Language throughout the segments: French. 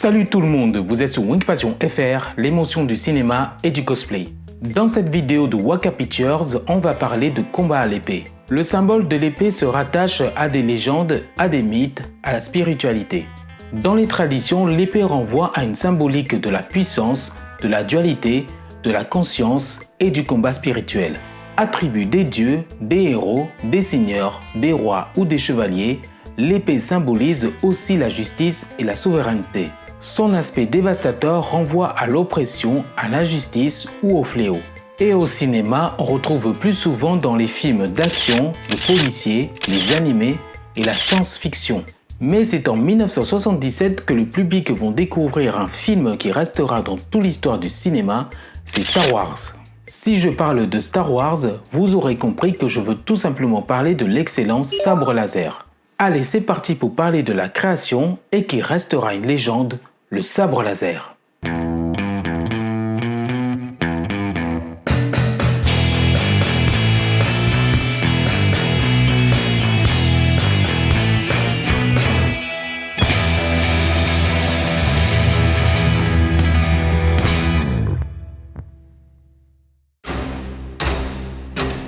Salut tout le monde, vous êtes sur Wink Passion FR, l'émotion du cinéma et du cosplay. Dans cette vidéo de Waka Pictures, on va parler de combat à l'épée. Le symbole de l'épée se rattache à des légendes, à des mythes, à la spiritualité. Dans les traditions, l'épée renvoie à une symbolique de la puissance, de la dualité, de la conscience et du combat spirituel. Attribut des dieux, des héros, des seigneurs, des rois ou des chevaliers, l'épée symbolise aussi la justice et la souveraineté. Son aspect dévastateur renvoie à l'oppression, à l'injustice ou au fléau. Et au cinéma, on retrouve plus souvent dans les films d'action, de policiers, les animés et la science-fiction. Mais c'est en 1977 que le public va découvrir un film qui restera dans toute l'histoire du cinéma, c'est Star Wars. Si je parle de Star Wars, vous aurez compris que je veux tout simplement parler de l'excellent sabre laser. Allez, c'est parti pour parler de la création et qui restera une légende, le sabre laser.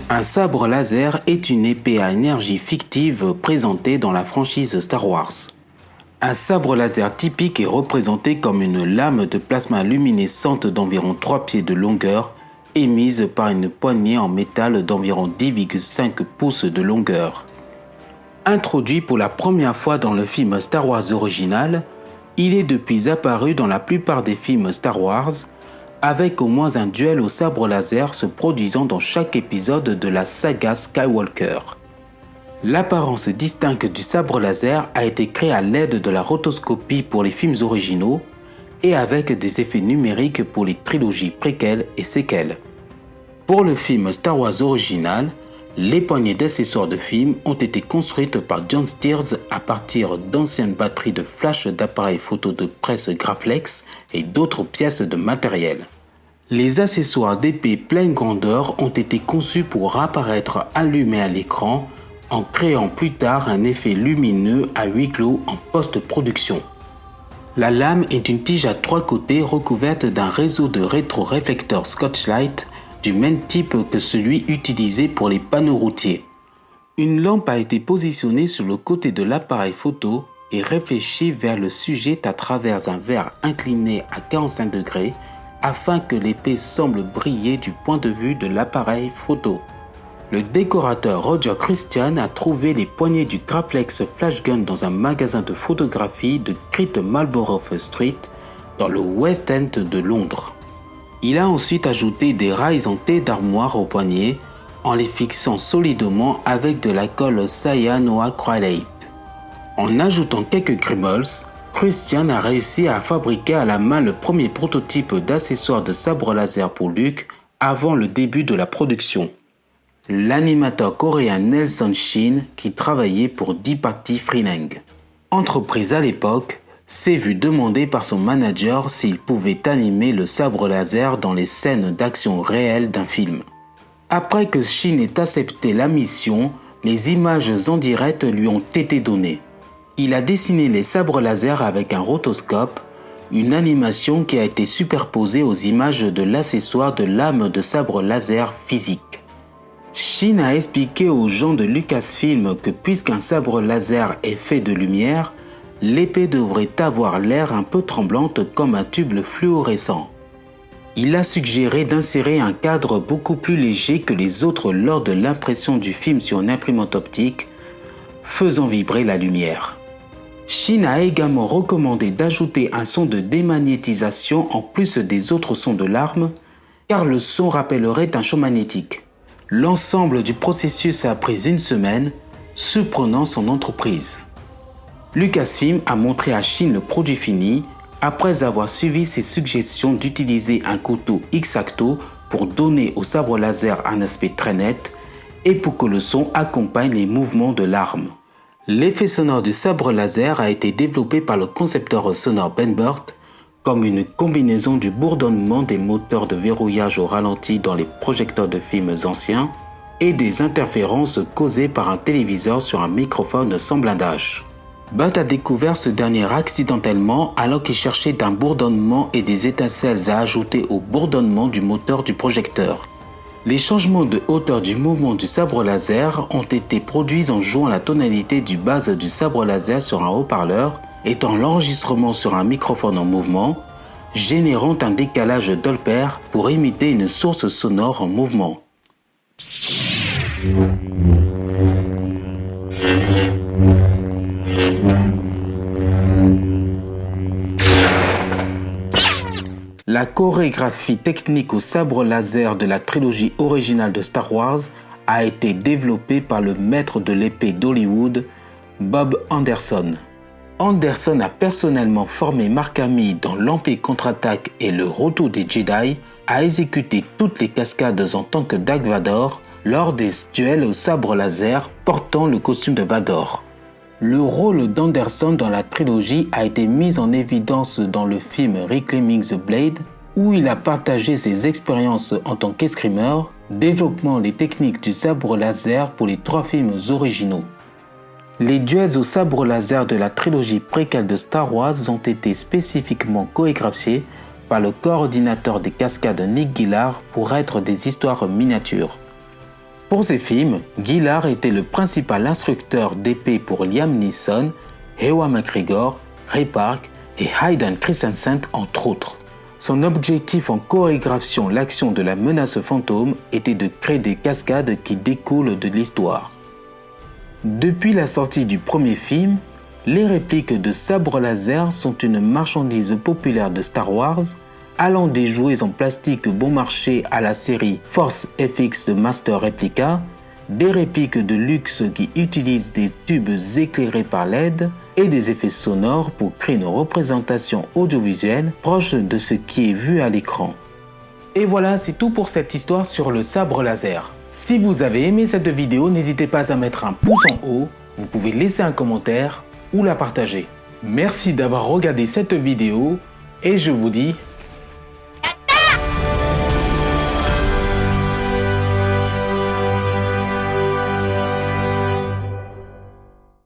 Un sabre laser est une épée à énergie fictive présentée dans la franchise Star Wars. Un sabre laser typique est représenté comme une lame de plasma luminescente d'environ 3 pieds de longueur, émise par une poignée en métal d'environ 10,5 pouces de longueur. Introduit pour la première fois dans le film Star Wars original, il est depuis apparu dans la plupart des films Star Wars, avec au moins un duel au sabre laser se produisant dans chaque épisode de la saga Skywalker. L'apparence distincte du sabre laser a été créée à l'aide de la rotoscopie pour les films originaux et avec des effets numériques pour les trilogies préquelles et séquelles. Pour le film Star Wars original, les poignées d'accessoires de film ont été construites par John Steers à partir d'anciennes batteries de flash d'appareils photo de presse Graflex et d'autres pièces de matériel. Les accessoires d'épée pleine grandeur ont été conçus pour apparaître allumés à l'écran en créant plus tard un effet lumineux à huis clos en post-production. La lame est une tige à 3 côtés recouverte d'un réseau de rétroréflecteurs Scotch-Light du même type que celui utilisé pour les panneaux routiers. Une lampe a été positionnée sur le côté de l'appareil photo et réfléchie vers le sujet à travers un verre incliné à 45 degrés afin que l'épée semble briller du point de vue de l'appareil photo. Le décorateur Roger Christian a trouvé les poignées du Graflex Flashgun dans un magasin de photographie de Great Marlborough Street dans le West End de Londres. Il a ensuite ajouté des rails en T d'armoire aux poignets en les fixant solidement avec de la colle cyanoacrylate. En ajoutant quelques grimals, Christian a réussi à fabriquer à la main le premier prototype d'accessoire de sabre laser pour Luke avant le début de la production. L'animateur coréen Nelson Shin qui travaillait pour Deepak Freeling. Entreprise à l'époque, s'est vu demander par son manager s'il pouvait animer le sabre laser dans les scènes d'action réelles d'un film. Après que Shin ait accepté la mission, les images en direct lui ont été données. Il a dessiné les sabres laser avec un rotoscope, une animation qui a été superposée aux images de l'accessoire de lame de sabre laser physique. Shin a expliqué aux gens de Lucasfilm que puisqu'un sabre laser est fait de lumière, l'épée devrait avoir l'air un peu tremblante comme un tube fluorescent. Il a suggéré d'insérer un cadre beaucoup plus léger que les autres lors de l'impression du film sur une imprimante optique, faisant vibrer la lumière. Shin a également recommandé d'ajouter un son de démagnétisation en plus des autres sons de l'arme, car le son rappellerait un champ magnétique. L'ensemble du processus a pris 1 semaine, surprenant son entreprise. Lucasfilm a montré à Shin le produit fini après avoir suivi ses suggestions d'utiliser un couteau X-Acto pour donner au sabre laser un aspect très net et pour que le son accompagne les mouvements de l'arme. L'effet sonore du sabre laser a été développé par le concepteur sonore Ben Burtt comme une combinaison du bourdonnement des moteurs de verrouillage au ralenti dans les projecteurs de films anciens et des interférences causées par un téléviseur sur un microphone sans blindage. Bud a découvert ce dernier accidentellement alors qu'il cherchait un bourdonnement et des étincelles à ajouter au bourdonnement du moteur du projecteur. Les changements de hauteur du mouvement du sabre laser ont été produits en jouant la tonalité du base du sabre laser sur un haut-parleur, étant l'enregistrement sur un microphone en mouvement, générant un décalage Doppler pour imiter une source sonore en mouvement. La chorégraphie technique au sabre laser de la trilogie originale de Star Wars a été développée par le maître de l'épée d'Hollywood, Bob Anderson. Anderson a personnellement formé Mark Hamill dans l'Empire contre-attaque et le Retour des Jedi, a exécuté toutes les cascades en tant que Dark Vador lors des duels au sabre laser portant le costume de Vador. Le rôle d'Anderson dans la trilogie a été mis en évidence dans le film Reclaiming the Blade, où il a partagé ses expériences en tant qu'escrimeur, développant les techniques du sabre laser pour les 3 films originaux. Les duels au sabre laser de la trilogie préquelle de Star Wars ont été spécifiquement chorégraphiés par le coordinateur des cascades Nick Gillard pour être des histoires miniatures. Pour ces films, Gillard était le principal instructeur d'épée pour Liam Neeson, Ewan McGregor, Ray Park et Hayden Christensen entre autres. Son objectif en chorégraphiant l'action de la menace fantôme était de créer des cascades qui découlent de l'histoire. Depuis la sortie du premier film, les répliques de sabres laser sont une marchandise populaire de Star Wars, allant des jouets en plastique bon marché à la série Force FX de Master Replica, des répliques de luxe qui utilisent des tubes éclairés par LED et des effets sonores pour créer une représentation audiovisuelle proche de ce qui est vu à l'écran. Et voilà, c'est tout pour cette histoire sur le sabre laser. Si vous avez aimé cette vidéo, n'hésitez pas à mettre un pouce en haut, vous pouvez laisser un commentaire ou la partager. Merci d'avoir regardé cette vidéo et je vous dis